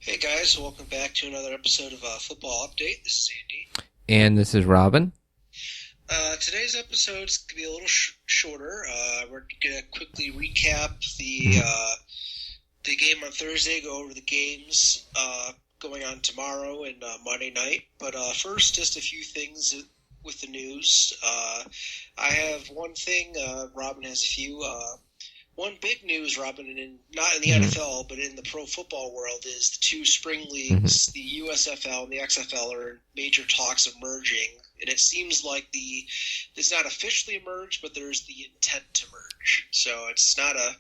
Hey guys, welcome back to another episode of Football Update. This is Andy. And this is Robin. Today's episode's going to be a little shorter. We're going to quickly recap the game on Thursday, go over the games going on tomorrow and Monday night. But first, just a few things with the news. I have one thing, Robin has a few. One big news, Robin, not in the NFL, but in the pro football world, is the two spring leagues, the USFL and the XFL, are in major talks of merging. And it seems like it's not officially merged, but there's the intent to merge. So it's not a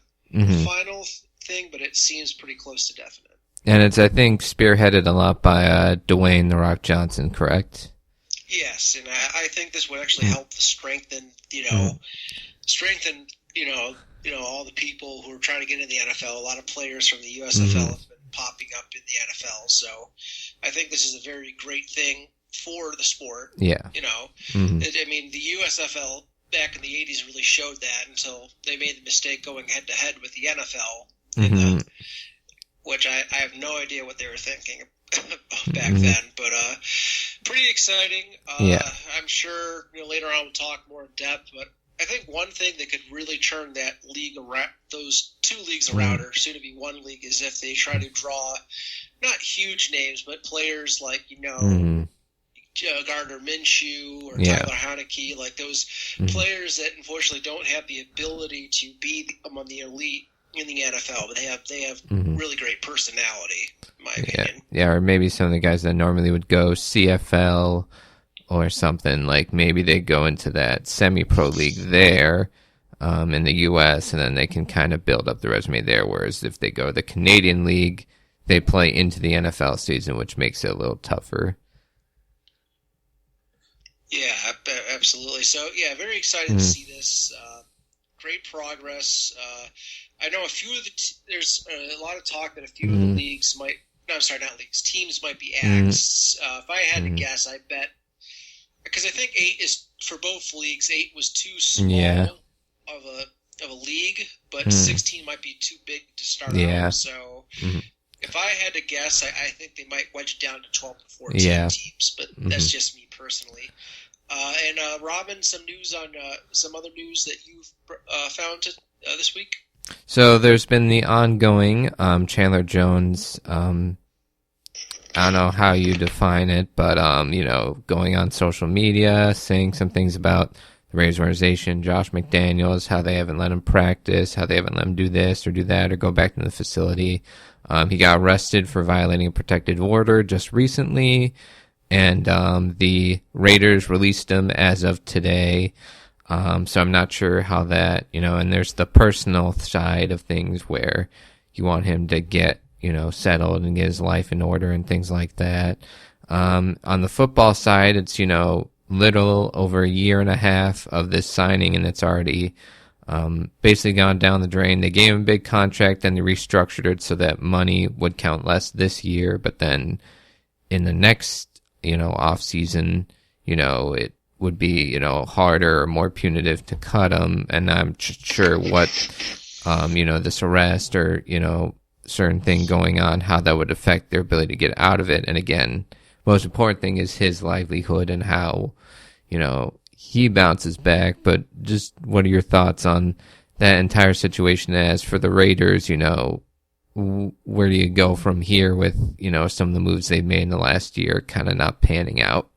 final thing, but it seems pretty close to definite. And it's, I think, spearheaded a lot by Dwayne "The Rock" Johnson, correct? Yes, and I think this would actually help strengthen all the people who are trying to get into the NFL. A lot of players from the USFL have been popping up in the NFL, so I think this is a very great thing for the sport. Yeah. I mean, the USFL back in the 80s really showed that until they made the mistake going head-to-head with the NFL, which I have no idea what they were thinking back then, but pretty exciting. I'm sure later on we'll talk more in depth, but I think one thing that could really turn that league around, those two leagues around, or soon to be one league, is if they try to draw not huge names, but players like Gardner Minshew or Tyler Heineke, like those players that unfortunately don't have the ability to be among the elite in the NFL, but they have really great personality, in my opinion. Yeah, or maybe some of the guys that normally would go CFL or something, like maybe they go into that semi-pro league there in the U.S., and then they can kind of build up the resume there, whereas if they go to the Canadian league, they play into the NFL season, which makes it a little tougher. Yeah, absolutely. So, yeah, very excited to see this. Great progress. I know a few of there's a lot of talk that a few of the leagues teams might be axed. If I had to guess, I bet, because I think 8 is, for both leagues, 8 was too small of a league, but 16 might be too big to start out. So if I had to guess, I think they might wedge it down to 12 to 14 teams, but that's just me personally. And Robin, some news on some other news that you've found this week? So there's been the ongoing Chandler Jones, I don't know how you define it, but, going on social media, saying some things about the Raiders organization, Josh McDaniels, how they haven't let him practice, how they haven't let him do this or do that or go back to the facility. He got arrested for violating a protected order just recently, and the Raiders released him as of today. So I'm not sure how that, and there's the personal side of things where you want him to get, settled and get his life in order and things like that. On the football side, it's, little over a year and a half of this signing, and it's already basically gone down the drain. They gave him a big contract, then they restructured it so that money would count less this year, but then in the next, off season, it would be, harder or more punitive to cut him. And I'm sure what, this arrest or, certain thing going on, how that would affect their ability to get out of it. And again, most important thing is his livelihood and how, he bounces back. But just what are your thoughts on that entire situation? As for the Raiders, where do you go from here with, some of the moves they've made in the last year kind of not panning out?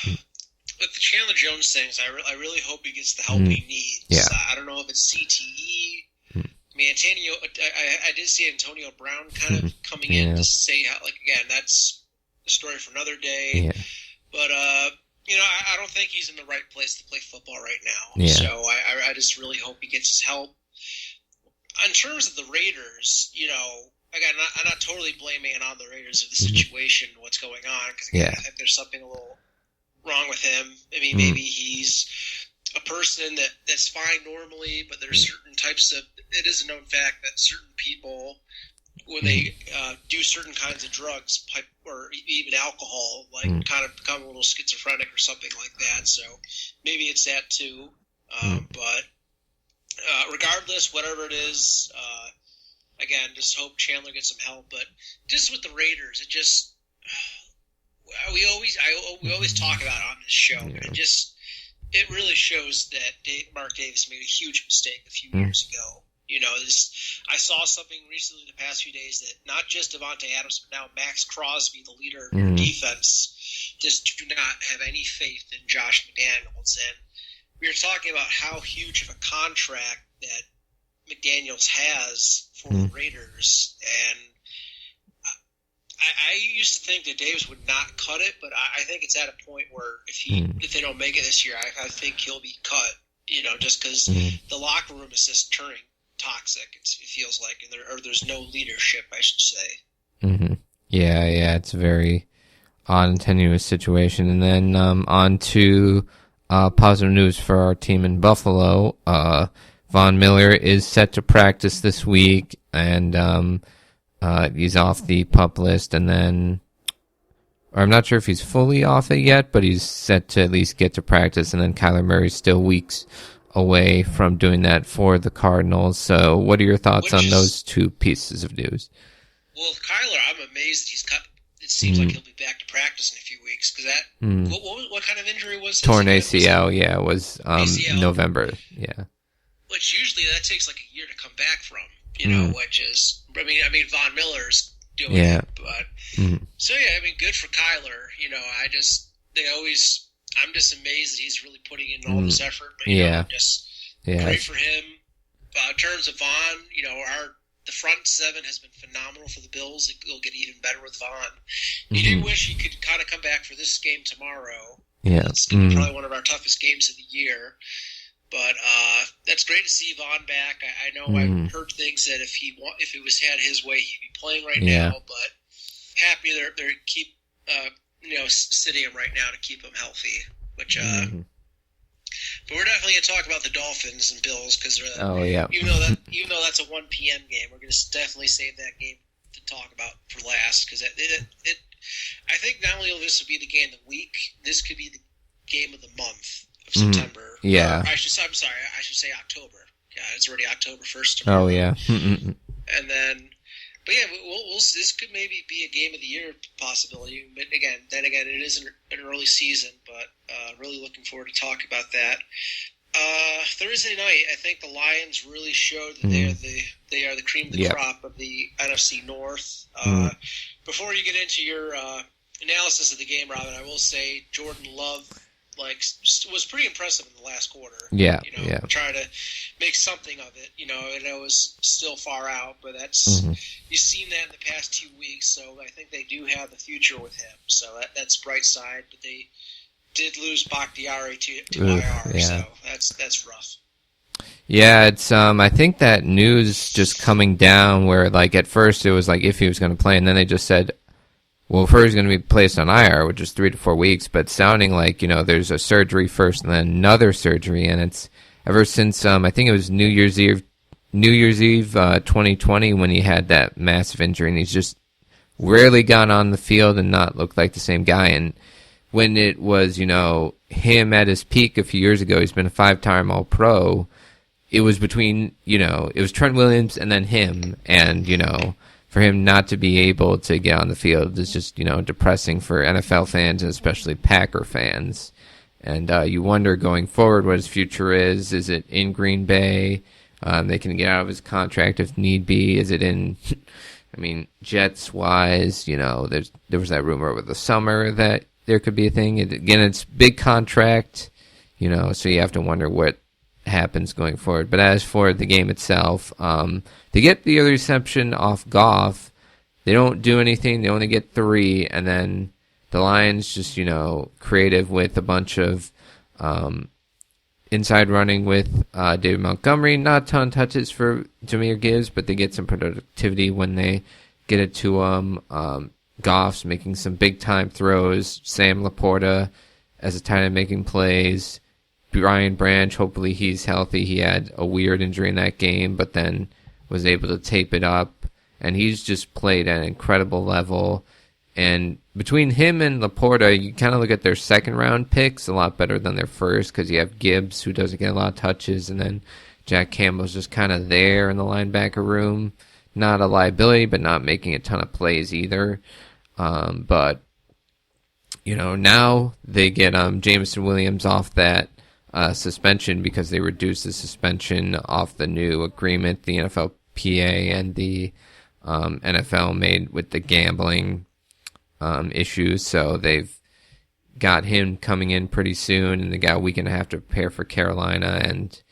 With the Chandler Jones things, I really hope he gets the help he needs. Yeah. I don't know if it's CTE. I mean, I did see Antonio Brown kind of coming in to say how, again, that's a story for another day. Yeah. But, I don't think he's in the right place to play football right now. Yeah. So I just really hope he gets his help. In terms of the Raiders, again, I'm not totally blaming it on the Raiders of the situation, what's going on, because I think there's something a little wrong with him. I mean, maybe he's a person that's fine normally, but there's certain types of, it is a known fact that certain people, when they do certain kinds of drugs or even alcohol, kind of become a little schizophrenic or something like that. So maybe it's that too. But regardless, whatever it is, again, just hope Chandler gets some help. But just with the Raiders, it just we always talk about it on this show. Yeah. It really shows that Mark Davis made a huge mistake a few years ago. I saw something recently the past few days that not just Devontae Adams, but now Max Crosby, the leader of your defense, just do not have any faith in Josh McDaniels. And we were talking about how huge of a contract that McDaniels has for the Raiders, and I used to think that Davis would not cut it, but I think it's at a point where if they don't make it this year, I think he'll be cut. Just because the locker room is just turning toxic. It feels like, and there's no leadership, I should say. Mm-hmm. Yeah, it's a very odd and tenuous situation. And then on to positive news for our team in Buffalo. Von Miller is set to practice this week, and he's off the PUP list. And then, or I'm not sure if he's fully off it yet, but he's set to at least get to practice. And then Kyler Murray's still weeks away from doing that for the Cardinals. So what are your thoughts on those two pieces of news? Well, Kyler, I'm amazed it seems like he'll be back to practice in a few weeks, because that what kind of injury was his? Torn ACL, it was ACL? November, yeah. Which usually that takes like a year to come back from, which is, I mean Von Miller's doing it, but so yeah, good for Kyler. I'm just amazed that he's really putting in all this effort. But just pray for him. In terms of Von, the front seven has been phenomenal for the Bills. It'll get even better with Von. You do wish he could kind of come back for this game tomorrow. Yeah, it's going to be probably one of our toughest games of the year. But that's great to see Von back. I know I've heard things that if it was had his way, he'd be playing right now. But happy they keep sitting him right now to keep him healthy. Which, but we're definitely going to talk about the Dolphins and Bills, because even though that's a 1 p.m. game, we're going to definitely save that game to talk about for last, because I think not only will this be the game of the week, this could be the game of the month of September. Yeah. I'm sorry, I should say October. Yeah, it's already October 1st tomorrow. Oh, yeah. And then, but yeah, this could maybe be a game of the year possibility. But again, it is an early season, but really looking forward to talking about that. Thursday night, I think the Lions really showed that they are the cream of the crop of the NFC North. Before you get into your analysis of the game, Robin, I will say Jordan Love was pretty impressive in the last quarter. Try to make something of it. I know it was still far out, but that's you've seen that in the past 2 weeks. So I think they do have the future with him. So that's bright side. But they did lose Bakhtiari to IR, so that's rough. Yeah, it's I think that news just coming down where at first it was if he was going to play, and then they just said, well, first he's going to be placed on IR, which is 3 to 4 weeks, but sounding like, there's a surgery first and then another surgery, and it's ever since, I think it was New Year's Eve 2020 when he had that massive injury, and he's just rarely gone on the field and not looked like the same guy. And when it was, him at his peak a few years ago, he's been a 5-time All-Pro, it was between, it was Trent Williams and then him, and, for him not to be able to get on the field is just, depressing for NFL fans and especially Packer fans. And you wonder going forward what his future is. Is it in Green Bay? They can get out of his contract if need be. Is it in, Jets-wise? There was that rumor over the summer that there could be a thing. Again, it's big contract, so you have to wonder what happens going forward. But as for the game itself, they get the reception off Goff. They don't do anything. They only get 3, and then the Lions just, creative with a bunch of inside running with David Montgomery. Not a ton of touches for Jahmyr Gibbs, but they get some productivity when they get it to him. Goff's making some big-time throws. Sam Laporta as a tight end making plays. Brian Branch, hopefully he's healthy. He had a weird injury in that game, but then was able to tape it up. And he's just played at an incredible level. And between him and Laporta, you kind of look at their second-round picks a lot better than their first, because you have Gibbs, who doesn't get a lot of touches, and then Jack Campbell's just kind of there in the linebacker room, not a liability, but not making a ton of plays either. But now they get Jameson Williams off that suspension because they reduced the suspension off the new agreement the NFLPA and the NFL made with the gambling issues. So they've got him coming in pretty soon, and they got a week and a half to prepare for Carolina. And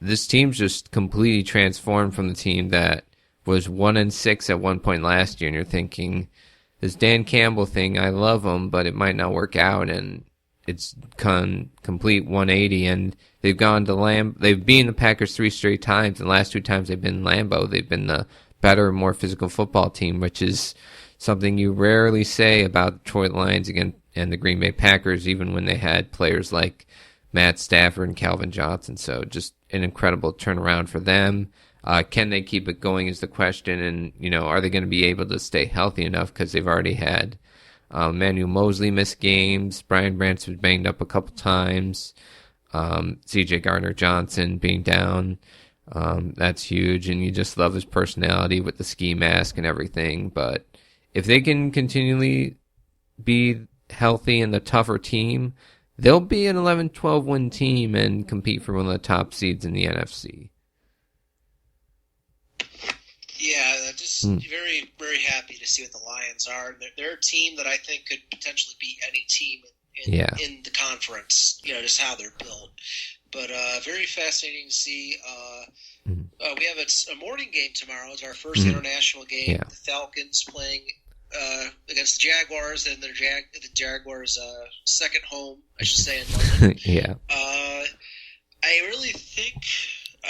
this team's just completely transformed from the team that was 1-6 at one point last year. And you're thinking, this Dan Campbell thing, I love him, but it might not work out. And it's complete 180. And they've gone to they've beaten the Packers 3 straight times. And the last 2 times they've been in Lambeau, they've been the better, more physical football team, which is something you rarely say about the Detroit Lions again and the Green Bay Packers, even when they had players like Matt Stafford and Calvin Johnson. So just an incredible turnaround for them. Can they keep it going is the question. And, are they going to be able to stay healthy enough? Because they've already had Manuel Mosley miss games. Brian Branch was banged up a couple times. C.J. Gardner-Johnson being down. That's huge. And you just love his personality with the ski mask and everything. But if they can continually be healthy and the tougher team, they'll be an 11-12 win team and compete for one of the top seeds in the NFC. Yeah, just very, very happy to see what the Lions are. They're a team that I think could potentially beat any team in the conference, just how they're built. But very fascinating to see. We have a morning game tomorrow. It's our first international game. Yeah. The Falcons playing against the Jaguars, and the Jaguars' second home, I should say, in London. Yeah. I really think,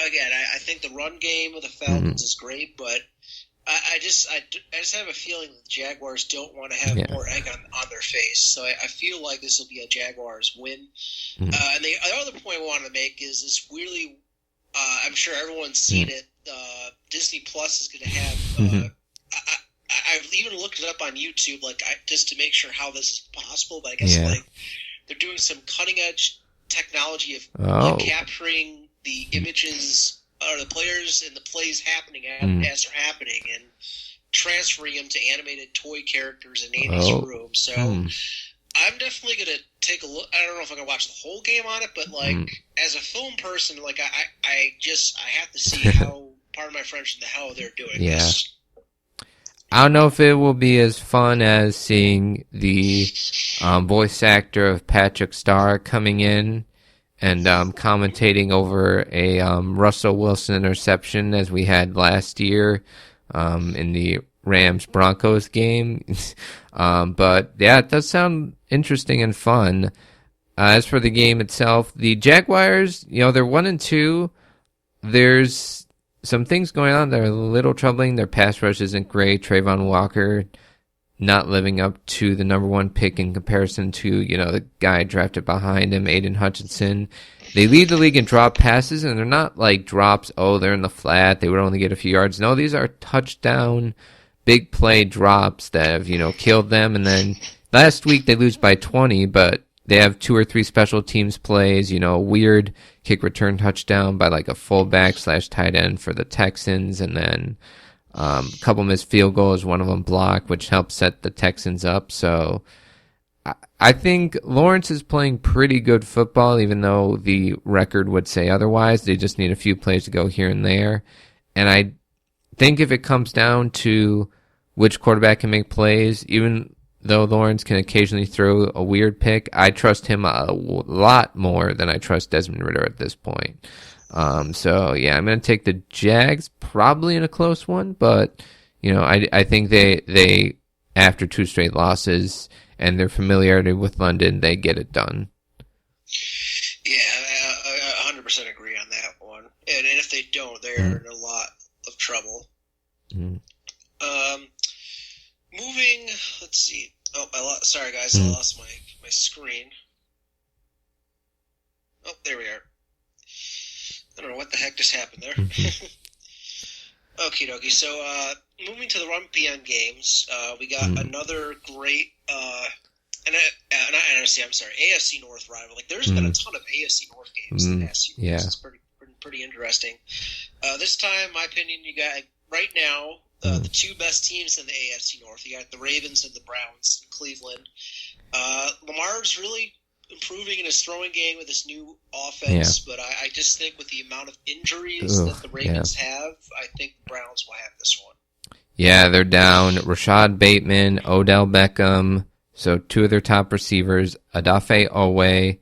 again, I think the run game of the Falcons is great, but I just have a feeling that the Jaguars don't want to have more egg on their face. So I feel like this will be a Jaguars win. And the other point I wanted to make is this really, I'm sure everyone's seen it, Disney Plus is going to have, I've even looked it up on YouTube, just to make sure how this is possible, but I guess they're doing some cutting edge technology of capturing the images or the players and the plays happening as they're happening and transferring them to animated toy characters in Andy's room. So I'm definitely going to take a look. I don't know if I'm going to watch the whole game on it, but as a film person, I have to see how, pardon my French, the hell they're doing this. I don't know if it will be as fun as seeing the voice actor of Patrick Star coming in and commentating over a Russell Wilson interception as we had last year in the Rams-Broncos game. But, yeah, it does sound interesting and fun. As for the game itself, the Jaguars, they're 1-2. There's some things going on that are a little troubling. Their pass rush isn't great. Trayvon Walker not living up to the number 1 pick in comparison to, the guy drafted behind him, Aiden Hutchinson. They lead the league in drop passes, and they're not like drops, they're in the flat, they would only get a few yards. No, these are touchdown, big play drops that have, killed them. And then last week they lose by 20, but they have 2 or 3 special teams plays, a weird kick return touchdown by a fullback / tight end for the Texans, and then a couple missed field goals, one of them blocked, which helped set the Texans up. So I think Lawrence is playing pretty good football, even though the record would say otherwise. They just need a few plays to go here and there. And I think if it comes down to which quarterback can make plays, even though Lawrence can occasionally throw a weird pick, I trust him a lot more than I trust Desmond Ridder at this point. So, yeah, I'm going to take the Jags probably in a close one, but, I think they, after 2 straight losses and their familiarity with London, they get it done. Yeah, I 100% agree on that one. And if they don't, they're in a lot of trouble. Moving, let's see. Sorry guys, I lost my screen. Oh, there we are. I don't know what the heck just happened there. Okie dokie. So, moving to the 1 p.m. games, we got another great, AFC North rival. There's been a ton of AFC North games in the past few years. It's pretty pretty interesting. This time, my opinion, you got right now the two best teams in the AFC North. You got the Ravens and the Browns in Cleveland. Lamar's really improving in his throwing game with his new offense, but I just think with the amount of injuries that the Ravens have, I think the Browns will have this one. Yeah, they're down Rashad Bateman, Odell Beckham, so two of their top receivers, Odafe Owe,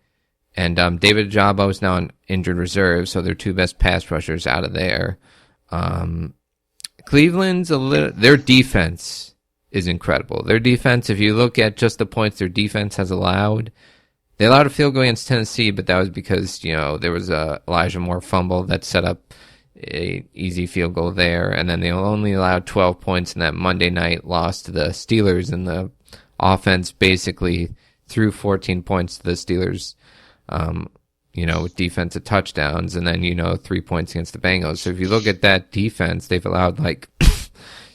and David Ajabo is now on injured reserve, so they're two best pass rushers out of there. Cleveland's their defense is incredible. Their defense, if you look at just the points their defense has allowed, they allowed a field goal against Tennessee, but that was because, there was a Elijah Moore fumble that set up a easy field goal there, and then they only allowed 12 points in that Monday night loss to the Steelers, and the offense basically threw 14 points to the Steelers, with defensive touchdowns, and then, 3 points against the Bengals. So if you look at that defense, they've allowed like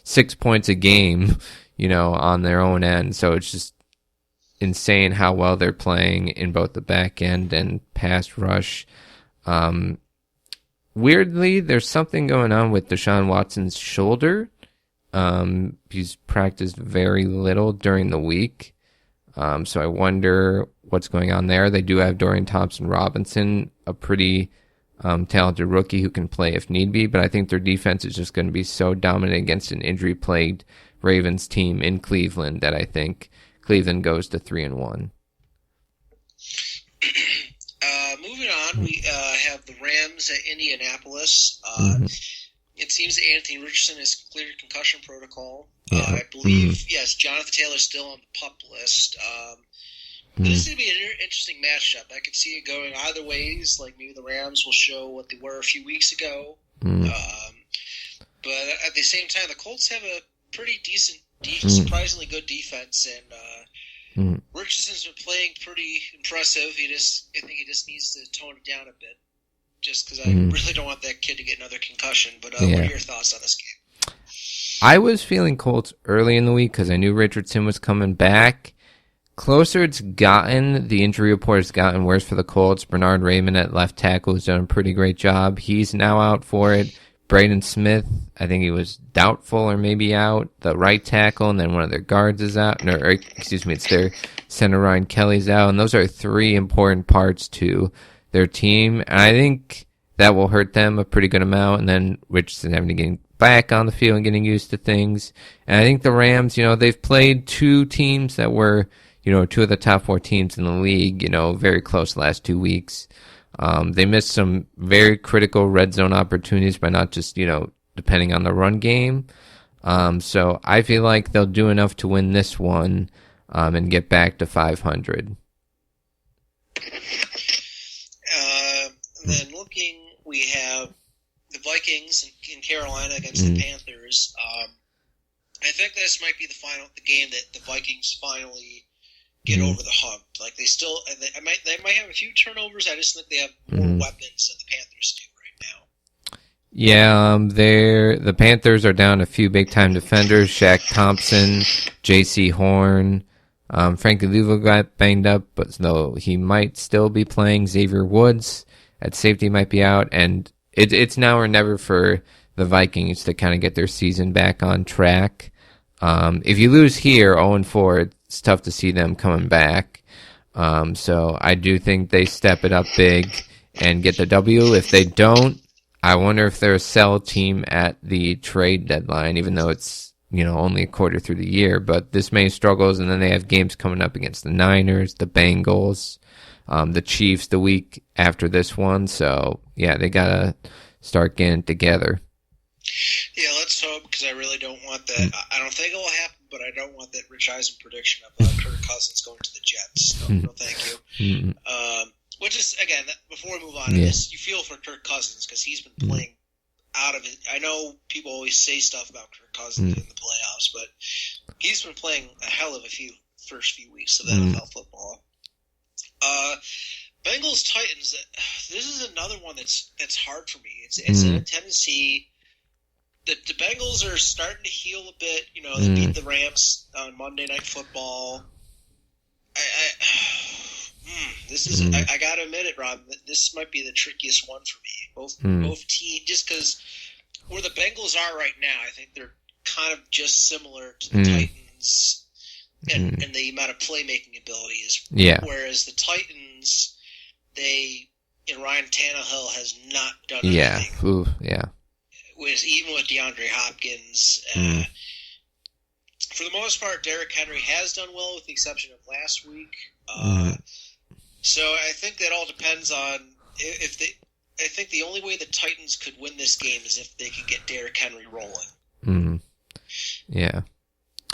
6 points a game, on their own end. So it's just insane how well they're playing in both the back end and pass rush. Weirdly, there's something going on with Deshaun Watson's shoulder. He's practiced very little during the week. So I wonder what's going on there. They do have Dorian Thompson-Robinson, a pretty talented rookie who can play if need be, but I think their defense is just going to be so dominant against an injury-plagued Ravens team in Cleveland that I think Cleveland goes to 3-1. Moving on, we have the Rams at Indianapolis. It seems that Anthony Richardson has cleared concussion protocol. I believe, yes, Jonathan Taylor's still on the PUP list. This is going to be an interesting matchup. I could see it going either ways. Like maybe the Rams will show what they were a few weeks ago. But at the same time, the Colts have a pretty decent, surprisingly good defense, and Richardson's been playing pretty impressive. I think he just needs to tone it down a bit, just because I really don't want that kid to get another concussion. But what are your thoughts on this game? I was feeling Colts early in the week because I knew Richardson was coming back. Closer it's gotten, the injury report has gotten worse for the Colts. Bernard Raymond at left tackle has done a pretty great job. He's now out for it. Braden Smith, I think he was doubtful or maybe out. The right tackle, and then one of their guards is out. It's their center Ryan Kelly's out. And those are three important parts to their team. And I think that will hurt them a pretty good amount. And then Richardson having to get back on the field and getting used to things. And I think the Rams, they've played two teams that were, two of the top four teams in the league, very close the last 2 weeks. They missed some very critical red zone opportunities by not just, depending on the run game. So I feel like they'll do enough to win this one and get back to 500. Then we have the Vikings in Carolina against the Panthers. I think this might be the game that the Vikings finally get over the hump. Like they might have a few turnovers. I just think they have more weapons than the Panthers do right now. Yeah, the Panthers are down a few big time defenders: Shaq Thompson, J.C. Horn. Frankie Louvo got banged up, but though he might still be playing. Xavier Woods at safety might be out, and it's now or never for the Vikings to kind of get their season back on track. If you lose here 0-4, it's tough to see them coming back. So I do think they step it up big and get the W. If they don't, I wonder if they're a sell team at the trade deadline, even though it's, only a quarter through the year. But this may struggles, and then they have games coming up against the Niners, the Bengals, the Chiefs the week after this one. So, yeah, they got to start getting it together. Yeah, let's hope, because I really don't want that. I don't think it will happen, but I don't want that Rich Eisen prediction of Kirk Cousins going to the Jets. No, thank you. Which is, again, before we move on, you feel for Kirk Cousins, because he's been playing out of it. I know people always say stuff about Kirk Cousins in the playoffs, but he's been playing a hell of a first few weeks of NFL football. Bengals Titans. This is another one that's hard for me. It's in Tennessee. The Bengals are starting to heal a bit. They beat the Rams on Monday Night Football. This is I gotta admit it, Rob. This might be the trickiest one for me. Both teams, just because where the Bengals are right now, I think they're kind of just similar to the Titans, and the amount of playmaking abilities. Yeah. Whereas the Titans, Ryan Tannehill has not done anything. Yeah. Ooh, yeah. Even with DeAndre Hopkins. For the most part, Derrick Henry has done well, with the exception of last week. So I think that all depends on if they. I think the only way the Titans could win this game is if they could get Derrick Henry rolling. Yeah.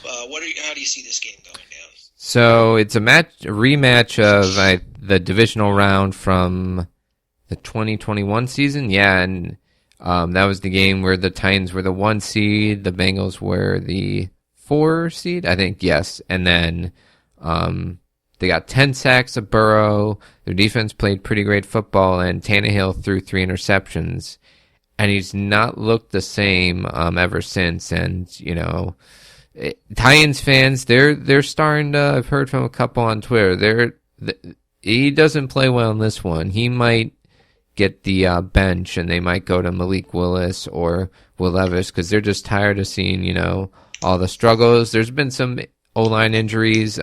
How do you see this game going down? So it's a rematch of the divisional round from the 2021 season. Yeah, and that was the game where the Titans were the 1 seed, the Bengals were the 4 seed, I think. Yes, and then they got 10 sacks of Burrow. Their defense played pretty great football, and Tannehill threw 3 interceptions, and he's not looked the same ever since. And Titans fans, they're starting to. I've heard from a couple on Twitter. He doesn't play well in this one. He might get the bench, and they might go to Malik Willis or Will Levis because they're just tired of seeing all the struggles. There's been some O-line injuries.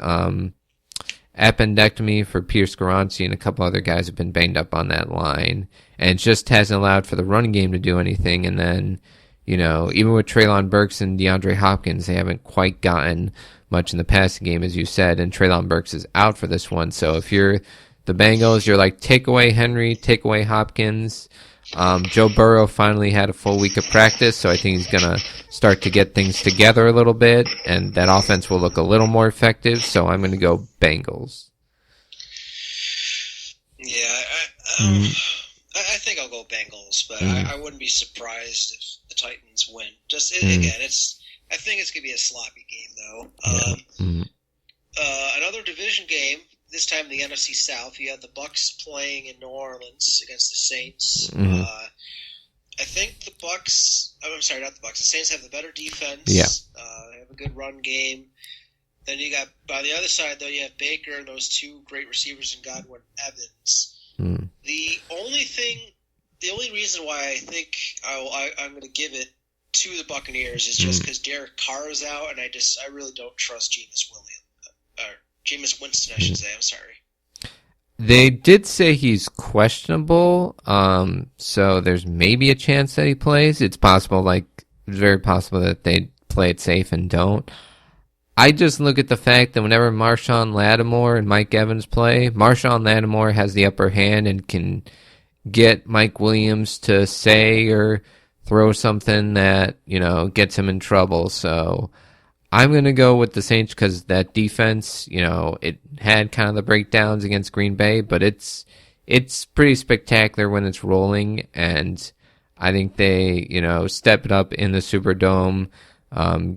Appendectomy for Pierce Garanci and a couple other guys have been banged up on that line, and it just hasn't allowed for the running game to do anything. And then, even with Treylon Burks and DeAndre Hopkins, they haven't quite gotten much in the passing game, as you said, and Treylon Burks is out for this one. So if you're the Bengals, you're like, take away Henry, take away Hopkins. Joe Burrow finally had a full week of practice, so I think he's going to start to get things together a little bit, and that offense will look a little more effective, so I'm going to go Bengals. Yeah, I think I'll go Bengals, but I wouldn't be surprised if the Titans win. Again, I think it's going to be a sloppy game, though. Another division game. This time in the NFC South, you have the Bucs playing in New Orleans against the Saints. I think the Bucs. I'm sorry, not the Bucs. The Saints have the better defense. Yeah. They have a good run game. Then you got by the other side, though, you have Baker and those 2 great receivers in Godwin Evans. The only reason why I think I'm going to give it to the Buccaneers is just because Derek Carr is out, and I really don't trust Jameis Winston, I should say. I'm sorry. They did say he's questionable, so there's maybe a chance that he plays. It's possible, it's very possible that they play it safe and don't. I just look at the fact that whenever Marshawn Lattimore and Mike Evans play, Marshawn Lattimore has the upper hand and can get Mike Williams to say or throw something that, gets him in trouble. So I'm going to go with the Saints because that defense, it had kind of the breakdowns against Green Bay, but it's pretty spectacular when it's rolling, and I think they, step it up in the Superdome,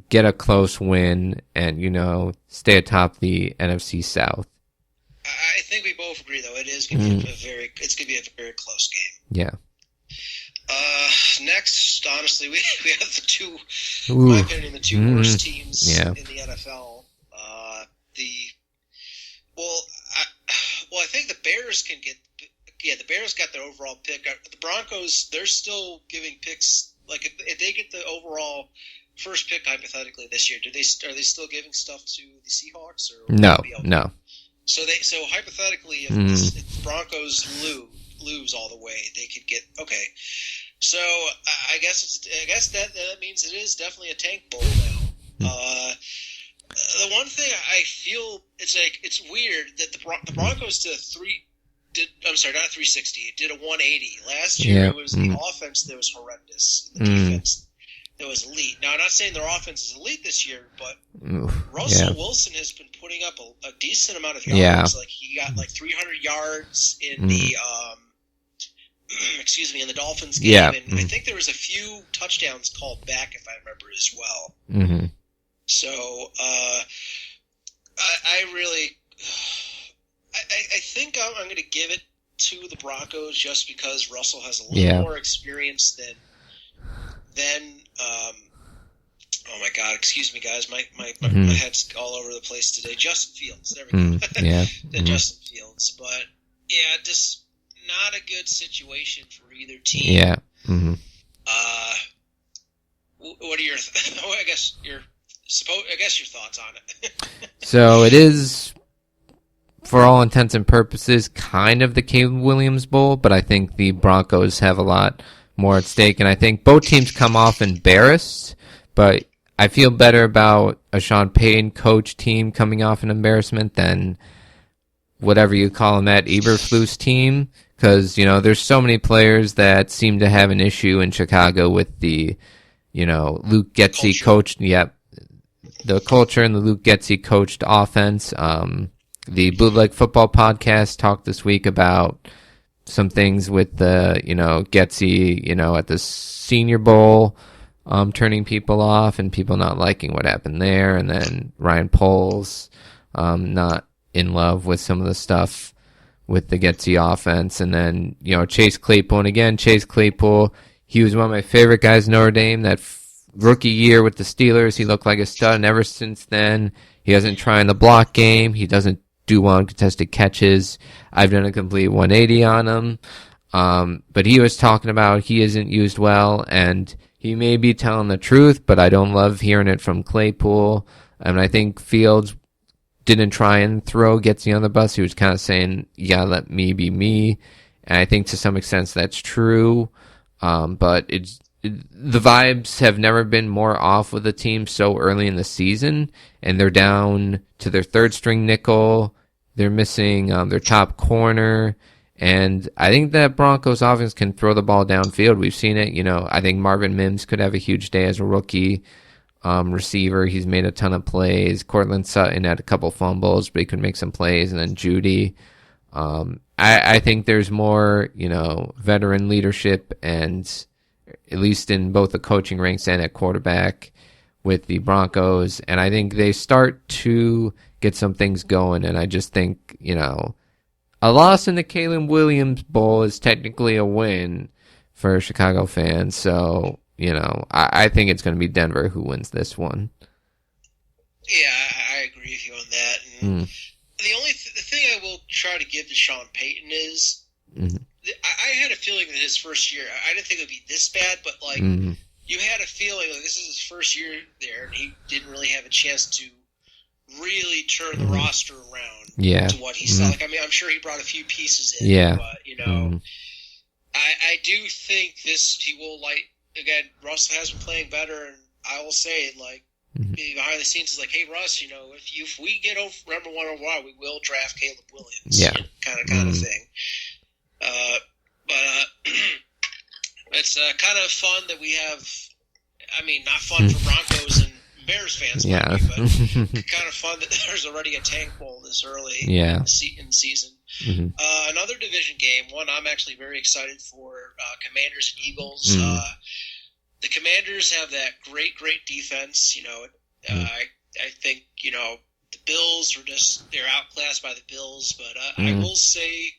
get a close win, and, stay atop the NFC South. I think we both agree, though. It is going to be it's going to be a very close game. Yeah. Next, honestly, we have the 2, in my opinion, the 2 worst teams in the NFL. I think the Bears can get. Yeah, the Bears got their overall pick. The Broncos, they're still giving picks. Like if they get the overall first pick hypothetically this year, are they still giving stuff to the Seahawks? Or no. So hypothetically, if the Broncos lose all the way, they could get okay. So I guess that means it is definitely a tank bowl now. The one thing I feel it's weird that the Broncos did not 360, did a 180 last year. It was the offense that was horrendous, the defense that was elite. Now I'm not saying their offense is elite this year, but Russell Wilson has been putting up a decent amount of yards. Yeah. Like he got 300 yards in the in the Dolphins game, and I think there was a few touchdowns called back, if I remember as well. So I think I'm going to give it to the Broncos just because Russell has a little more experience than oh my God, excuse me, guys. My head's all over the place today. Justin Fields. There we go. Yeah. Justin Fields. But, yeah, just not a good situation for either team. Yeah. What are your I guess your thoughts on it? So it is, for all intents and purposes, kind of the Caleb Williams Bowl, but I think the Broncos have a lot more at stake, and I think both teams come off embarrassed, but I feel better about a Sean Payton coach team coming off an embarrassment than whatever you call them, that Eberflus team, because, there's so many players that seem to have an issue in Chicago with the, Luke Getsy coached, the culture and the Luke Getsy coached offense. The Bootleg Football podcast talked this week about some things with the, Getsy, at the Senior Bowl, turning people off and people not liking what happened there. And then Ryan Poles, not in love with some of the stuff with the Getsy offense. And then, Chase Claypool. And again, Chase Claypool, he was one of my favorite guys in Notre Dame. That rookie year with the Steelers, he looked like a stud. And ever since then, he doesn't try in the block game. He doesn't do well in contested catches. I've done a complete 180 on him. But he was talking about he isn't used well, and he may be telling the truth, but I don't love hearing it from Claypool. And I think Fields didn't try and throw Getsy on the bus. He was kind of saying, yeah, let me be me. And I think to some extent that's true. But the vibes have never been more off with the team so early in the season, and they're down to their third string nickel. They're missing their top corner, and I think that Broncos offense can throw the ball downfield. We've seen it. I think Marvin Mims could have a huge day as a rookie receiver. He's made a ton of plays. Cortland Sutton had a couple fumbles, but he could make some plays, and then Judy. I think there's more, veteran leadership, and at least in both the coaching ranks and at quarterback with the Broncos. And I think they start to get some things going. And I just think, a loss in the Caleb Williams Bowl is technically a win for Chicago fans. So, I think it's going to be Denver who wins this one. Yeah, I agree with you on that. And the thing I will try to give to Sean Payton is, I had a feeling that his first year, I didn't think it would be this bad, but you had a feeling like this is his first year there, and he didn't really have a chance to really turn the roster around to what he saw. Like, I mean, I'm sure he brought a few pieces in, but I do think he will again. Russ has been playing better, and I will say behind the scenes is like, hey Russ, if we get over number one overall, we will draft Caleb Williams, kind of thing. But it's kind of fun that we have. I mean, not fun for Broncos and Bears fans, but kind of fun that there's already a tank bowl this early in the season. Another division game, one I'm actually very excited for, Commanders and Eagles. The Commanders have that great defense. I think, the Bills they're outclassed by the Bills, but I will say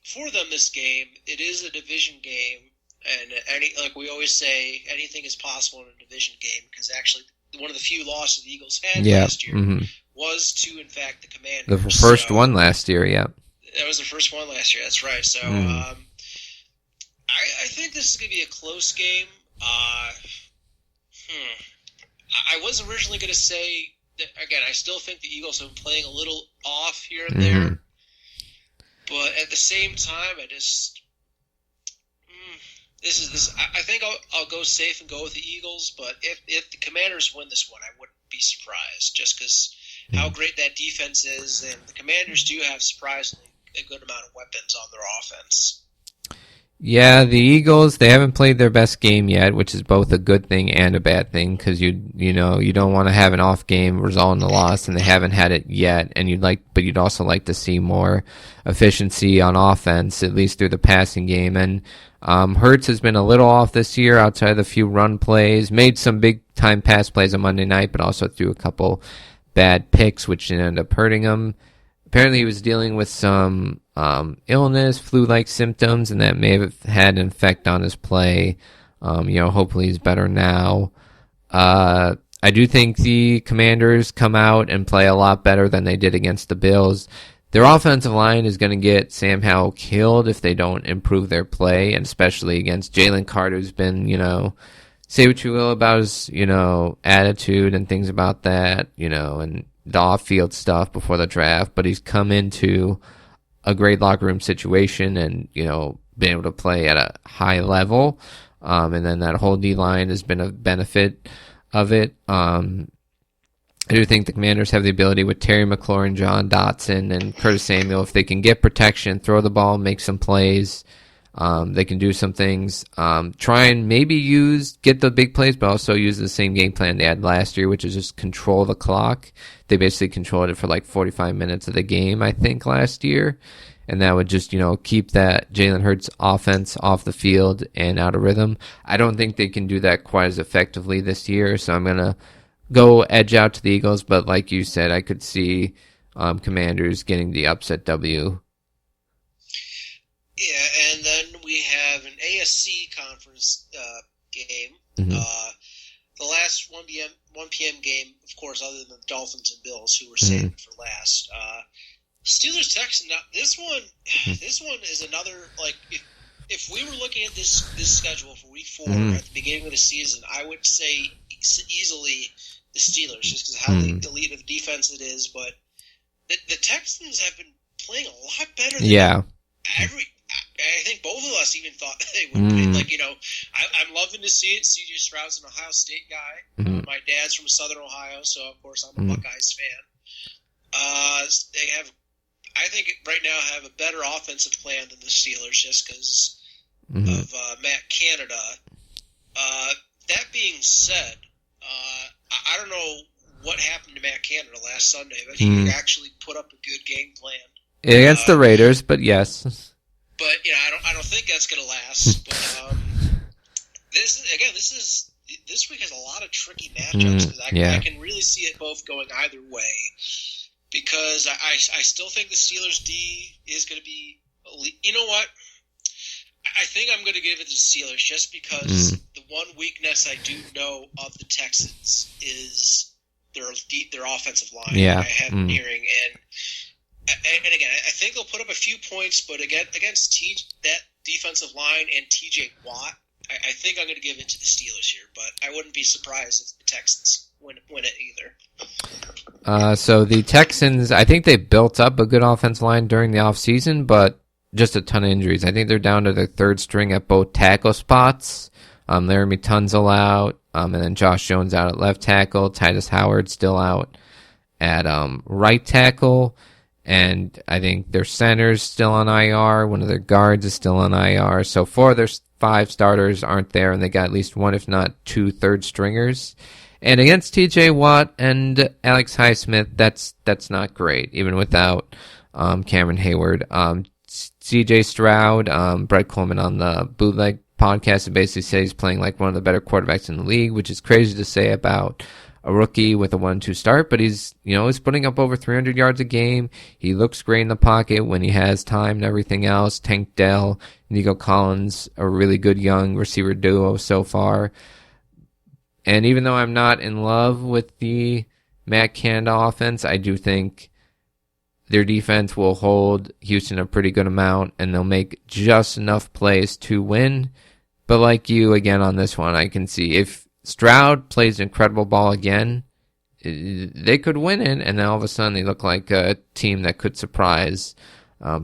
for them this game, it is a division game, and like we always say, anything is possible in a division game, because actually one of the few losses the Eagles had last year was to, in fact, the Commanders. The first one last year, That was the first one last year, that's right. So I think this is going to be a close game. I was originally going to say that, again, I still think the Eagles have been playing a little off here and there. But at the same time, I think I'll go safe and go with the Eagles. But if the Commanders win this one, I wouldn't be surprised, just because how great that defense is, and the Commanders do have surprisingly a good amount of weapons on their offense. Yeah, the Eagles, they haven't played their best game yet, which is both a good thing and a bad thing, because you don't want to have an off game result in a loss, and they haven't had it yet. And but you'd also like to see more efficiency on offense, at least through the passing game. And Hurts has been a little off this year outside of the few run plays, made some big time pass plays on Monday night, but also threw a couple bad picks, which ended up hurting him. Apparently he was dealing with some illness, flu-like symptoms, and that may have had an effect on his play. Hopefully he's better now. I do think the Commanders come out and play a lot better than they did against the Bills. Their offensive line is going to get Sam Howell killed if they don't improve their play, and especially against Jalen Carter, who's been, say what you will about his, attitude and things about that, and the off-field stuff before the draft, but he's come into a great locker room situation and, been able to play at a high level. And then that whole D-line has been a benefit of it. I do think the Commanders have the ability with Terry McLaurin, John Dotson, and Curtis Samuel. If they can get protection, throw the ball, make some plays, they can do some things. Try and maybe get the big plays, but also use the same game plan they had last year, which is just control the clock. They basically controlled it for like 45 minutes of the game, I think, last year. And that would just, keep that Jalen Hurts offense off the field and out of rhythm. I don't think they can do that quite as effectively this year, so I'm going to go edge out to the Eagles, but like you said, I could see Commanders getting the upset W. Yeah, and then we have an AFC conference game. Mm-hmm. The last 1 p.m. game, of course, other than the Dolphins and Bills, who were saved for last. Steelers Texans. Now, this one is another, like, if we were looking at this schedule for Week 4 at the beginning of the season, I would say easily the Steelers, just because of how elite of defense it is. But the Texans have been playing a lot better than I think both of us even thought they would play. Like, I'm loving to see it. C.J. Stroud's an Ohio State guy. My dad's from Southern Ohio, so of course I'm a Buckeyes fan. They have, I think right now, have a better offensive plan than the Steelers, just because of Matt Canada. That being said, I don't know what happened to Matt Canada last Sunday, but he actually put up a good game plan against the Raiders. But yes, but I don't think that's going to last. But this week has a lot of tricky matchups because I can really see it both going either way. Because I still think the Steelers D is going to be elite. You know what? I think I'm going to give it to the Steelers just because the one weakness I do know of the Texans is their offensive line. Yeah. I have been hearing. And again, I think they'll put up a few points, but against that defensive line and TJ Watt, I think I'm going to give it to the Steelers here. But I wouldn't be surprised if the Texans win it either. So the Texans, I think they built up a good offensive line during the offseason, but just a ton of injuries. I think they're down to their third string at both tackle spots. Laramie Tunsil out, and then Josh Jones out at left tackle. Titus Howard still out at right tackle. And I think their center's still on IR. One of their guards is still on IR. So 4 of their 5 starters aren't there, and they got at least 1, if not 2, third stringers. And against T.J. Watt and Alex Highsmith, that's not great, even without Cameron Hayward. C.J. Stroud, Brett Coleman on the Bootleg podcast basically says he's playing like one of the better quarterbacks in the league, which is crazy to say about a rookie with a 1-2 start, but he's putting up over 300 yards a game. He looks great in the pocket when he has time and everything else. Tank Dell, Nico Collins, a really good young receiver duo so far. And even though I'm not in love with the Matt Canada offense, I do think their defense will hold Houston a pretty good amount, and they'll make just enough plays to win. But like you, again, on this one, I can see if Stroud plays incredible ball again, they could win it, and then all of a sudden they look like a team that could surprise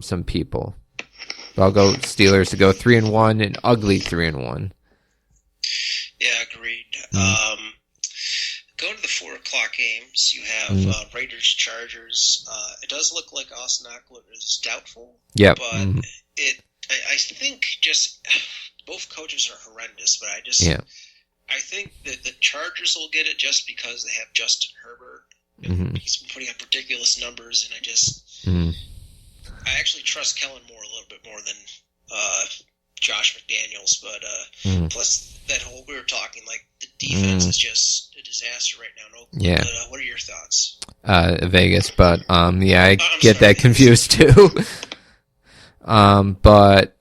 some people. So I'll go Steelers to go 3-1, an ugly 3-1. Yeah, agreed. Going to the 4 o'clock games, you have Raiders Chargers. It does look like Austin Eckler is doubtful. Yep. But I think just both coaches are horrendous. But I think that the Chargers will get it just because they have Justin Herbert. He's been putting up ridiculous numbers, and I actually trust Kellen Moore a little bit more than Josh McDaniels. But plus that whole we were talking, like the defense is just a disaster right now in Oakland. Yeah. What are your thoughts? Vegas, but I get that confused too. But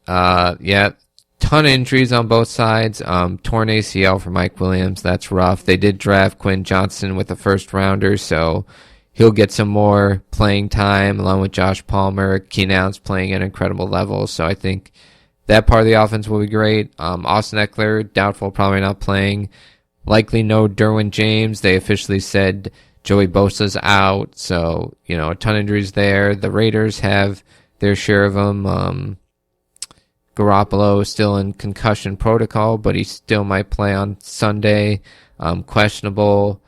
ton of injuries on both sides. Torn ACL for Mike Williams. That's rough. They did draft Quinn Johnson with a first rounder, so he'll get some more playing time along with Josh Palmer. Keenan Allen's playing at an incredible level, so I think that part of the offense will be great. Austin Eckler, doubtful, probably not playing. Likely no Derwin James. They officially said Joey Bosa's out, so, a ton of injuries there. The Raiders have their share of them. Garoppolo is still in concussion protocol, but he still might play on Sunday. Questionable.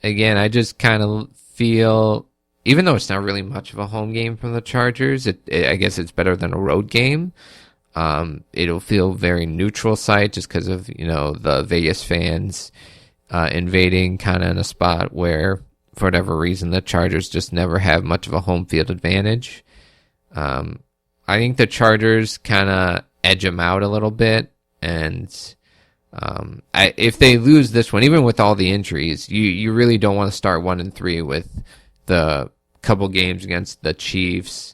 Again, I just kind of feel, even though it's not really much of a home game from the Chargers, I guess it's better than a road game. It'll feel very neutral site just because of, the Vegas fans invading kind of in a spot where, for whatever reason, the Chargers just never have much of a home field advantage. I think the Chargers kind of edge them out a little bit, and if they lose this one, even with all the injuries, you really don't want to start 1-3 with the couple games against the Chiefs,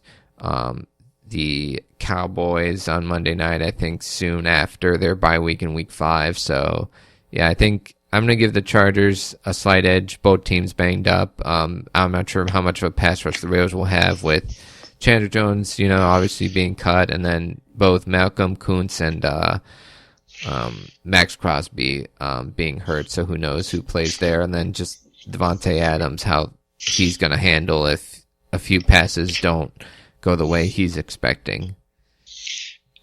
the Cowboys on Monday night, I think soon after their bye week in week 5. So, yeah, I think I'm going to give the Chargers a slight edge. Both teams banged up. I'm not sure how much of a pass rush the Raiders will have with Chandler Jones, obviously being cut, and then both Malcolm Kuntz and Max Crosby being hurt, so who knows who plays there, and then just Devontae Adams, how he's going to handle if a few passes don't go the way he's expecting.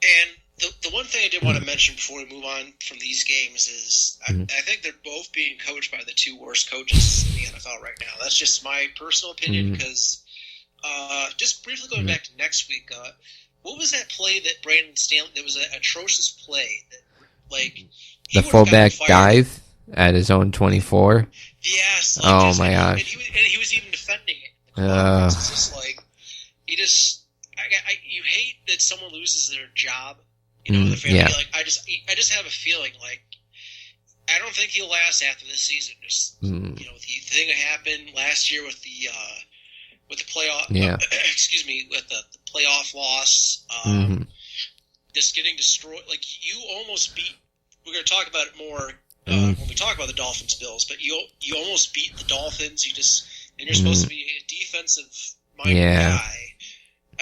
And the one thing I did want to mention before we move on from these games is I think they're both being coached by the two worst coaches in the NFL right now. That's just my personal opinion, because just briefly going back to next week, what was that play that Brandon Stanley? There was an atrocious play that, the fullback dive at his own 24. Yes. Oh my gosh! And he was even defending it. It's just you hate that someone loses their job. The family. Yeah. I just have a feeling I don't think he'll last after this season. Just the thing that happened last year with the playoff. Yeah. With the playoff loss. Just getting destroyed. You almost beat. We're going to talk about it more when we talk about the Dolphins Bills. But you almost beat the Dolphins. You're supposed to be a defensive minded guy.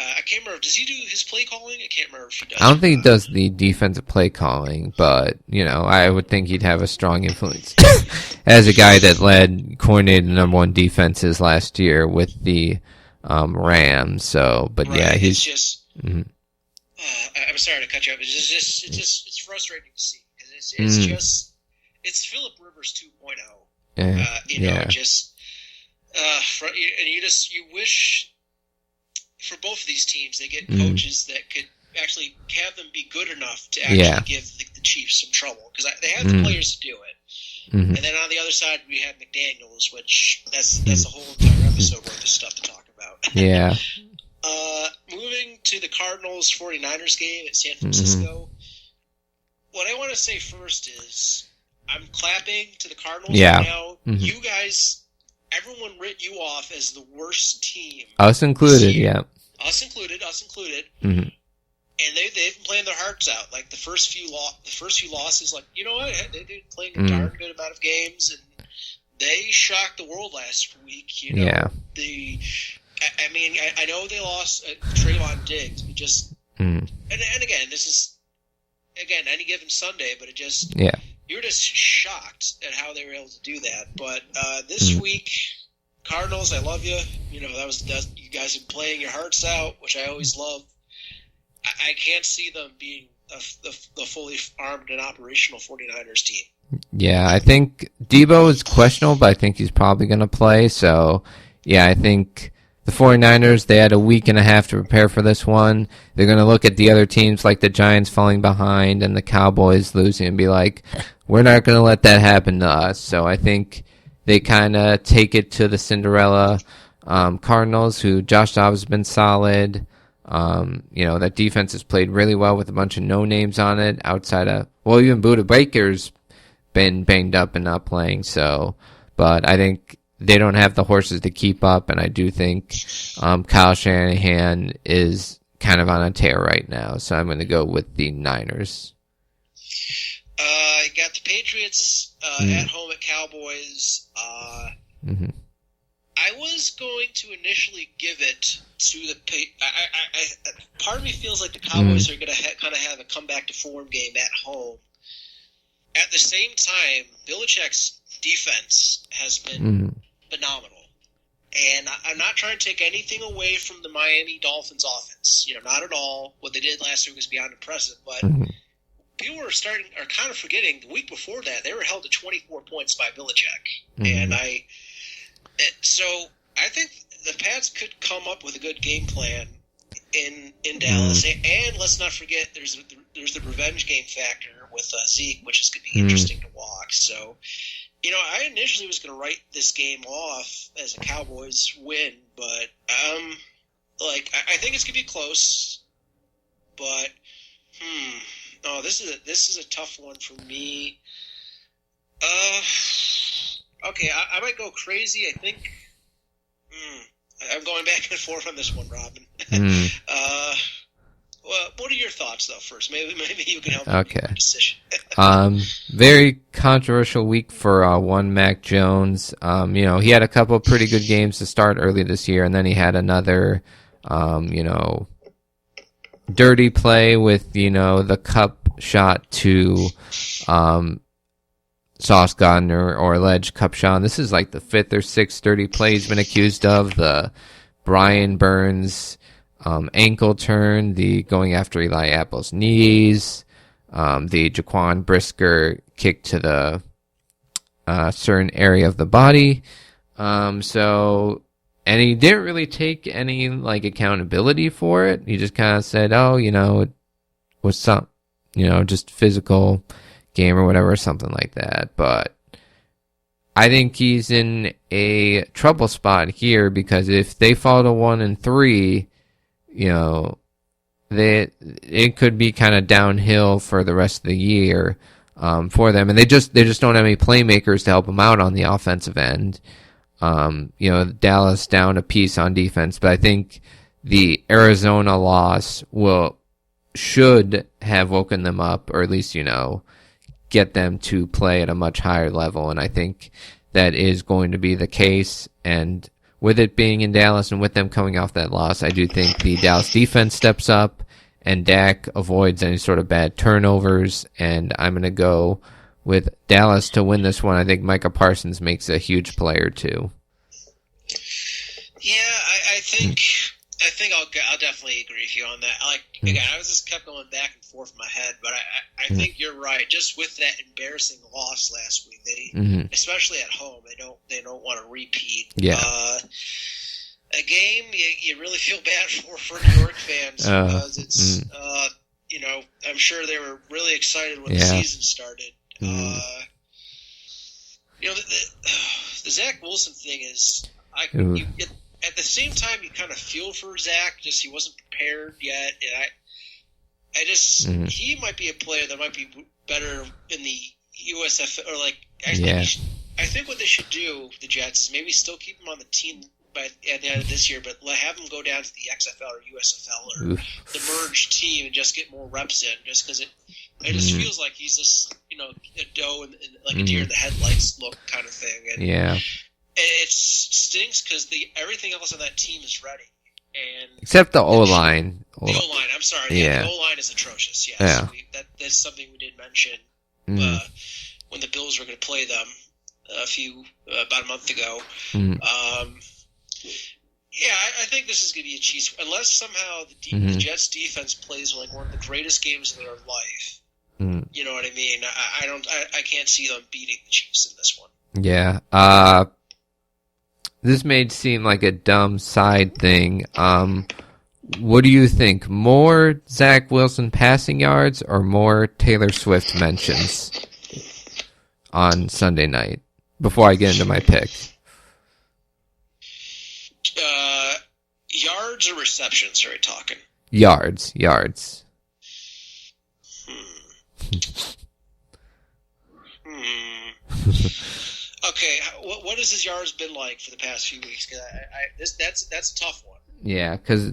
I can't remember. Does he do his play calling? I can't remember if he does. I don't think he does the defensive play calling, but, I would think he'd have a strong influence as a guy that coordinated the number one defenses last year with the Rams. So, but right. yeah, he's it's just. I'm sorry to cut you off. It's frustrating to see. It's Phillip Rivers 2.0. You wish. For both of these teams, they get coaches that could actually have them be good enough to actually give the Chiefs some trouble, because they have the players to do it. And then on the other side, we have McDaniels, which that's a whole entire episode worth of stuff to talk about. Yeah. Moving to the Cardinals 49ers game at San Francisco. What I want to say first is I'm clapping to the Cardinals right now. You guys. Everyone writ you off as the worst team. Us included, yeah. Us included. And they've been playing their hearts out. The first few losses, you know what? They've been playing a darn good amount of games, and they shocked the world last week. Yeah. I know they lost Trayvon Diggs, but just and again, this is any given Sunday, but it just you're just shocked at how they were able to do that. But this week, Cardinals, I love you. That you guys have been playing your hearts out, which I always love. I can't see them being the fully armed and operational 49ers team. Yeah, I think Debo is questionable, but I think he's probably going to play. So, yeah, I think the 49ers, they had a week and a half to prepare for this one. They're going to look at the other teams like the Giants falling behind and the Cowboys losing and be like, we're not going to let that happen to us. So I think they kind of take it to the Cinderella Cardinals, who Josh Dobbs has been solid. That defense has played really well with a bunch of no-names on it outside of, even Budda Baker's been banged up and not playing. So, but I think they don't have the horses to keep up, and I do think Kyle Shanahan is kind of on a tear right now, so I'm going to go with the Niners. You got the Patriots at home at Cowboys. I was going to initially give it to the part of me feels like the Cowboys are going to kind of have a comeback to form game at home. At the same time, Belichick's defense has been phenomenal. And I'm not trying to take anything away from the Miami Dolphins offense. Not at all. What they did last week was beyond impressive. But people are kind of forgetting the week before that, they were held to 24 points by Belichick. And so I think the Pats could come up with a good game plan in Dallas. And let's not forget, there's the revenge game factor with Zeke, which is going to be interesting to watch. So, I initially was going to write this game off as a Cowboys win, but I think it's going to be close. But this is a tough one for me. Okay, I might go crazy. I think I'm going back and forth on this one, Robin. Well, what are your thoughts, though, first? Maybe you can help me make a decision. Very controversial week for one Mac Jones. He had a couple pretty good games to start early this year, and then he had another, dirty play with, the cup shot to Sauce Gardner or alleged cup shot. This is like the fifth or sixth dirty play he's been accused of. The Brian Burns ankle turn, the going after Eli Apple's knees, the Jaquan Brisker kick to the certain area of the body. And he didn't really take any accountability for it. He just kind of said, it was some, just physical game or whatever, something like that. But I think he's in a trouble spot here because if they fall to 1-3, it could be kind of downhill for the rest of the year for them, and they just don't have any playmakers to help them out on the offensive end. Dallas down a piece on defense, but I think the Arizona loss should have woken them up, or at least get them to play at a much higher level, and I think that is going to be the case. And with it being in Dallas and with them coming off that loss, I do think the Dallas defense steps up and Dak avoids any sort of bad turnovers, and I'm going to go with Dallas to win this one. I think Micah Parsons makes a huge play or two. Yeah, I think I'll definitely agree with you on that. Again, I was just kept going back and forth in my head, but I think you're right. Just with that embarrassing loss last week, they especially at home, they don't want to repeat. Yeah. A game you really feel bad for New York fans because it's I'm sure they were really excited when the season started. The Zach Wilson thing is at the same time, you kind of feel for Zach, just he wasn't prepared yet, and he might be a player that might be better in the USFL, or I think what they should do, the Jets, is maybe still keep him on the team at the end of this year, but have him go down to the XFL or USFL or the merged team and just get more reps in, just because it just feels like he's just a doe and a deer in the headlights look kind of thing, and it stinks because everything else on that team is ready. Except the O-line. The O-line, I'm sorry. Yeah. The O-line is atrocious, yes. Yeah. That's something we did mention when the Bills were going to play them about a month ago. I think this is going to be a Chiefs. Unless somehow the Jets defense plays one of the greatest games of their life. You know what I mean? I can't see them beating the Chiefs in this one. Yeah. This may seem like a dumb side thing. What do you think? More Zach Wilson passing yards or more Taylor Swift mentions on Sunday night? Before I get into my pick. Yards or receptions are we talking? Yards. Okay, what has his yards been like for the past few weeks? Cause that's a tough one. Yeah, because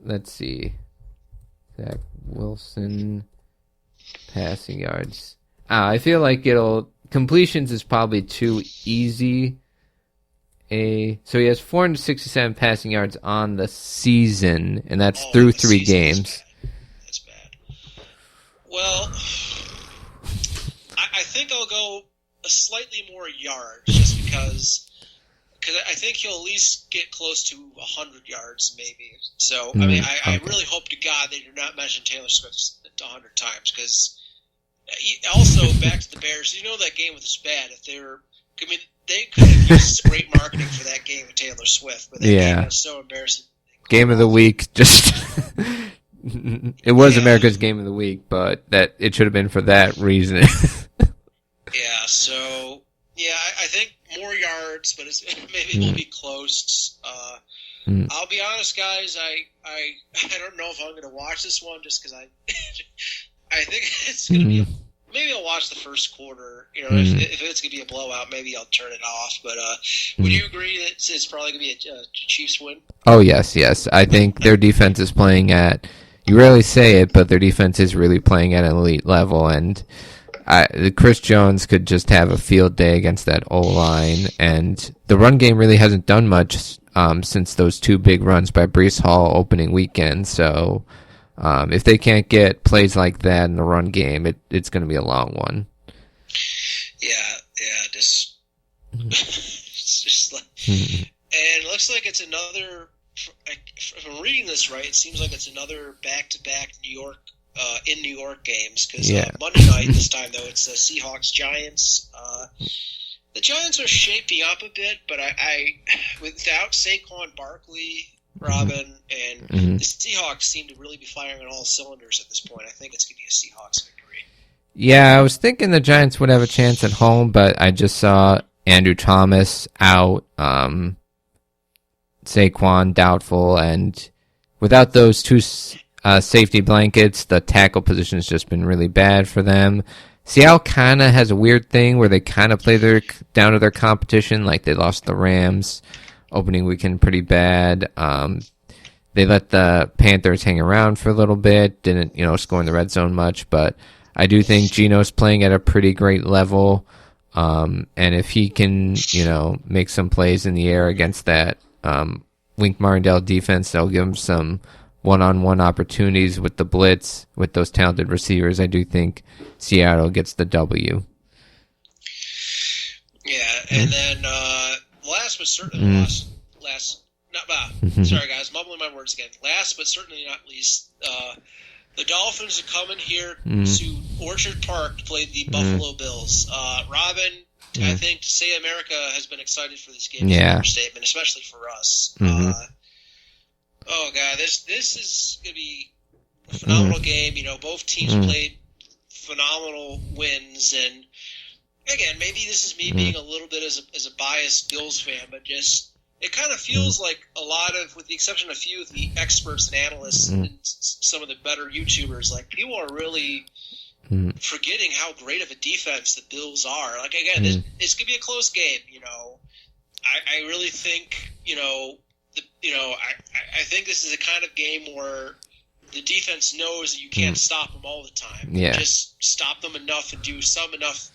let's see. Zach Wilson passing yards. I feel like completions is probably too easy. So he has 467 passing yards on the season, and that's through 3 games. That's bad. Well, I think I'll go a slightly more yards just because I think he'll at least get close to 100 yards maybe. So, I mean, I really hope to God they do not mention Taylor Swift 100 times because also back to the Bears, that game was bad. They could have used great marketing for that game with Taylor Swift, but that game was so embarrassing. Game of the week, just it was America's game of the week, but that it should have been for that reason. So I think more yards, but maybe it will be close. I'll be honest, guys. I don't know if I'm going to watch this one just because I think it's going to be. Maybe I'll watch the first quarter. If it's going to be a blowout, maybe I'll turn it off. But would you agree that it's probably going to be a Chiefs win? Oh, yes. I think their defense is playing at, you rarely say it, but their defense is really playing at an elite level. And Chris Jones could just have a field day against that O-line. And the run game really hasn't done much since those 2 big runs by Breece Hall opening weekend. So if they can't get plays like that in the run game, it's going to be a long one. It's just like, and it looks like it's another. If I'm reading this right, it seems like it's another back-to-back New York games because Monday night this time though it's the Seahawks Giants. The Giants are shaping up a bit, but I without Saquon Barkley, Robin, and the Seahawks seem to really be firing on all cylinders at this point. I think it's going to be a Seahawks victory. Yeah, I was thinking the Giants would have a chance at home, but I just saw Andrew Thomas out, Saquon doubtful, and without those 2 safety blankets, the tackle position has just been really bad for them. Seattle kind of has a weird thing where they kind of play down to their competition, like they lost the Rams opening weekend pretty bad. They let the Panthers hang around for a little bit, didn't, score in the red zone much, but I do think Geno's playing at a pretty great level. And if he can, make some plays in the air against that Wink Martindale defense, they'll give him some one-on-one opportunities with the blitz, with those talented receivers. I do think Seattle gets the W. Yeah, and then last but certainly sorry guys, mumbling my words again. Last but certainly not least, the Dolphins are coming here to Orchard Park to play the Buffalo Bills. Robin, I think to say America has been excited for this game is an understatement, especially for us. Oh god, this is going to be a phenomenal game. Both teams played phenomenal wins, and again, maybe this is me being a little bit as a biased Bills fan, but just it kind of feels like a lot of, with the exception of a few of the experts and analysts and some of the better YouTubers, like people are really forgetting how great of a defense the Bills are. Like again, it's going to be a close game. I really think I think this is a kind of game where the defense knows that you can't stop them all the time. Yeah. Just stop them enough and do enough.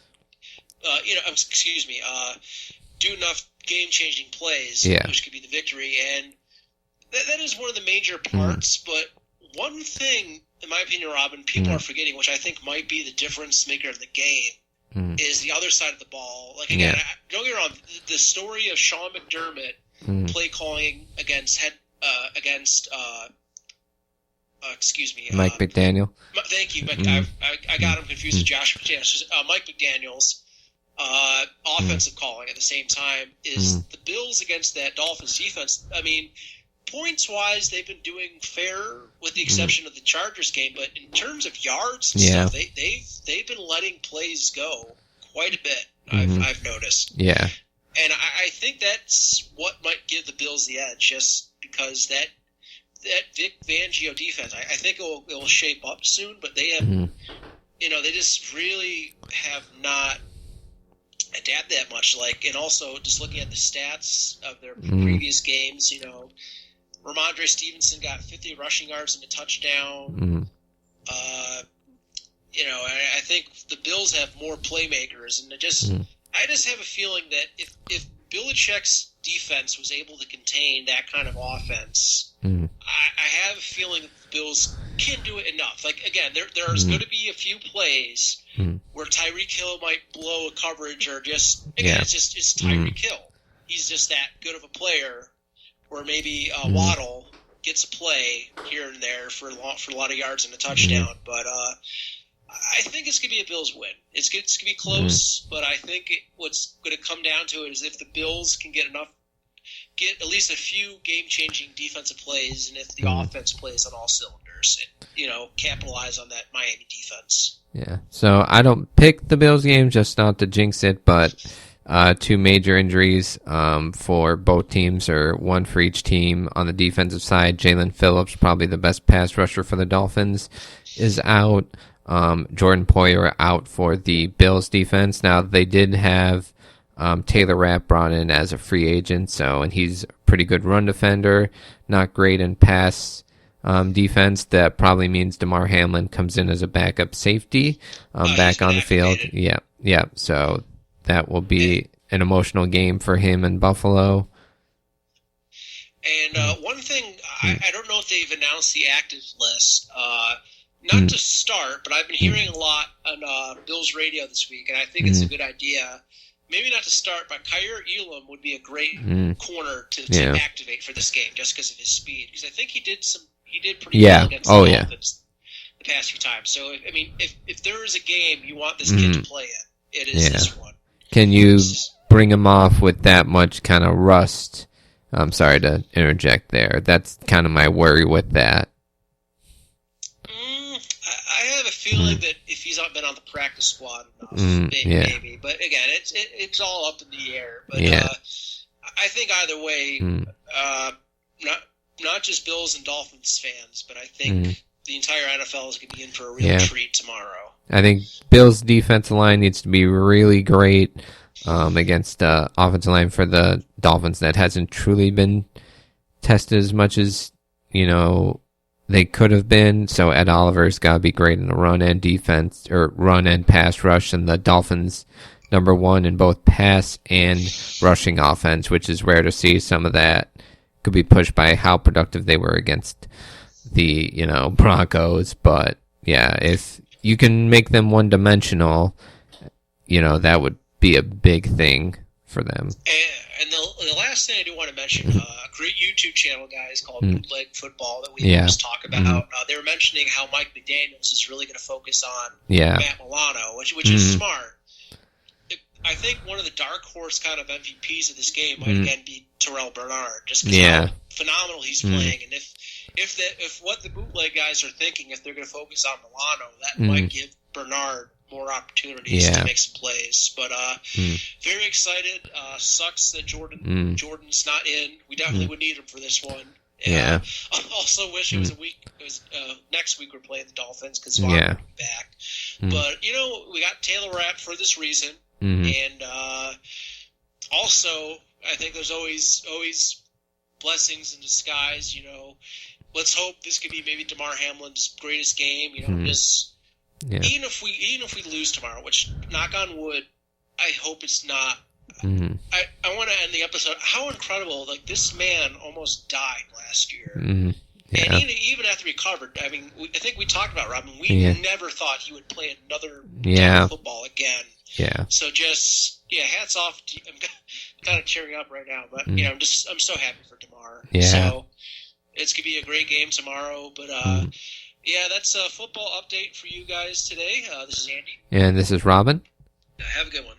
Do enough game-changing plays, which could be the victory, and that is one of the major parts. But one thing, in my opinion, Robin, people are forgetting, which I think might be the difference maker of the game, is the other side of the ball. Like again, don't get me wrong, the story of Sean McDermott play calling against Mike McDaniel. Thank you, I got him confused with Josh McDaniels. Mike McDaniels. Offensive calling at the same time is the Bills against that Dolphins defense. I mean, points-wise, they've been doing fair with the exception of the Chargers game, but in terms of yards and stuff, they've been letting plays go quite a bit, I've noticed. Yeah. And I think that's what might give the Bills the edge, just because that Vic Fangio defense, I think it will shape up soon, but they have, they just really have not adapt that much. And also just looking at the stats of their previous games, Ramondre Stevenson got 50 rushing yards and a touchdown. Mm. I think the Bills have more playmakers, and I just have a feeling that if Belichick's defense was able to contain that kind of offense, I have a feeling that the Bills can do it enough. Like, again, there's going to be a few plays where Tyreek Hill might blow a coverage, or just it's Tyreek Hill. He's just that good of a player. Or maybe Waddle gets a play here and there for a lot of yards and a touchdown. But I think it's going to be a Bills win. It's going to be close, but I think what's going to come down to it is if the Bills can get at least a few game-changing defensive plays, and if the offense plays on all cylinders, and, capitalize on that Miami defense. Yeah. So I don't pick the Bills game, just not to jinx it, but two major injuries for both teams, or one for each team. On the defensive side, Jalen Phillips, probably the best pass rusher for the Dolphins, is out. Jordan Poyer out for the Bills defense. Now, they did have Taylor Rapp brought in as a free agent, and he's a pretty good run defender, not great in pass defense. That probably means DeMar Hamlin comes in as a backup safety back on the field. Yeah. So that will be an emotional game for him in Buffalo. And one thing, I don't know if they've announced the active list. Not to start, but I've been hearing a lot on Bills radio this week, and I think it's a good idea. Maybe not to start, but Kyer Elam would be a great corner to activate for this game, just because of his speed. Because I think he did pretty well against the Dolphins the past few times. So if there is a game you want this kid to play in, it is this one. Can you bring him off with that much kind of rust? I'm sorry to interject there. That's kind of my worry with that. I have a feeling that if he's not been on the practice squad enough, maybe. But again, it's all up in the air. But I think either way, not just Bills and Dolphins fans, but I think the entire NFL is going to be in for a real treat tomorrow. I think Bills' defensive line needs to be really great against the offensive line for the Dolphins that hasn't truly been tested as much as, they could have been. So Ed Oliver's got to be great in the run and defense, or run and pass rush, and the Dolphins number one in both pass and rushing offense, which is rare to see. Some of that could be pushed by how productive they were against the, Broncos. But yeah, if you can make them one-dimensional, that would be a big thing for them. And the last thing I do want to mention, a great YouTube channel, guys, called Bootleg Football that we always talk about. They were mentioning how Mike McDaniels is really going to focus on Matt Milano, which is smart. I think one of the dark horse kind of MVPs of this game might again be Terrell Bernard, just because how phenomenal he's playing. And if what the Bootleg guys are thinking, if they're going to focus on Milano, that might give Bernard more opportunities to make some plays. But very excited. Sucks that Jordan's not in. We definitely would need him for this one. I also wish it was a week. It was next week we're playing the Dolphins because Vaughn will be back. But we got Taylor Rapp for this reason, and also I think there's always blessings in disguise. Let's hope this could be maybe DeMar Hamlin's greatest game. Even if we lose tomorrow, which knock on wood, I hope it's not. I want to end the episode. How incredible! Like, this man almost died last year, and even after he recovered, I think we talked about Robin. We never thought he would play another time of football again. Yeah. So just hats off. I'm kind of cheering up right now, but I'm so happy for DeMar. Yeah. So it's gonna be a great game tomorrow, but. That's a football update for you guys today. This is Andy. And this is Robin. Have a good one.